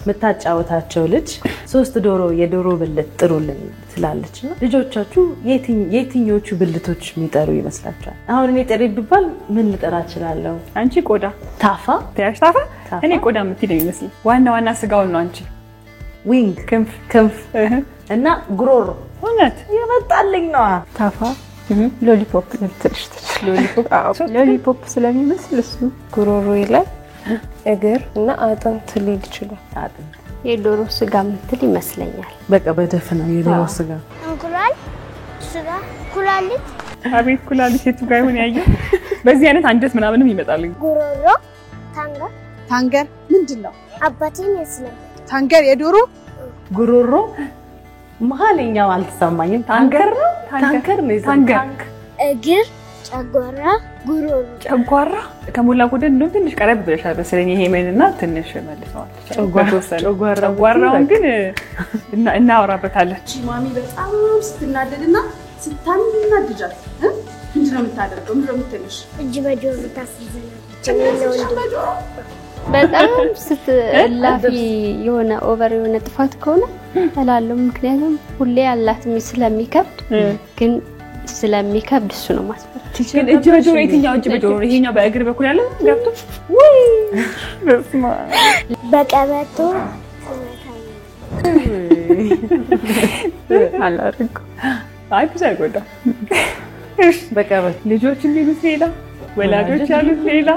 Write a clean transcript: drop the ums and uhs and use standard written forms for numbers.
መታጫወታቸው ልጅ ሶስት ዶሮ የዶሮ ብልት ጥሩልን ስላለችና ልጆቻችሁ የትኞቹ ብልቶች የሚጠሩ ይመስላችኋል? አሁን እኔ ጥሪ ቢባል ምን ልጠራ እችላለሁ? አንቺ ቆዳ ታፋ ታያሽ ታፋ እኔ ቆዳ የምትይኝ ይመስል ዋና ስጋውን ነው አንቺ ዊንግ ክንፍ እና ጉሮሮ እውነት የመጣልኝ ነው ታፋ ሎሊፖፕ ልትልሽ ትችላለሽ ሎሊፖፕ ስለሚመስል እሱ ጉሮሮ ይላል እግር እና አጥንት ሊል ይችላል አጥንት የዶሮ ስጋ ምትል ይመስለኛል በቃ በደፈናው የዶሮ ስጋ እንቁላል ስጋ ኩላሊት አቤት ኩላሊት የቱ ጋር ይሆን ያየ በዚህ አይነት አንጀት ምናምንም ይመጣልኝ ጉሮሮ ታንገር ምንድነው አባቴን ያስነው ታንገር የዶሮ ጉሮሮ መሐለኛው አልተሰማኝም ታንገር ነው ታንገር እግር ጨጓራ ጉሮሮ ጨጓራ ከሞላ ጎደል ነው ትንሽ ቀረብ ብለሻል በስለኝ ይሄ መንና ትንሽ መልሰዋል ጨጓራውን ግን እናወራበታለን ማሚ በጣም ስትናደድና ስታናድጃት ምንድነው የምታደርገው ምንድነው የምትልሽ እጅ በጆሮ ታስይዘናለች በጣም ስትላፊ የሆነ ኦቨር የሆነ ጥፋት ከሆነ እላለሁ ምክንያቱም ሁሌ ያላትም ስለሚከብድ ግን ስለሚከብድ እሱ ነው ማስፈራ ግን እጅ በጆሮ የትኛው እጅ በጆሮ ይሄኛው በእግር በኩል ያለው ገብቶ ወይ በስማ በቀበቶ አላርኩ አይ ብዙ አይጎዳ እሺ በቀበቶ ልጆች እንዲሉት ሌላ ወላጆች ያሉት ሌላ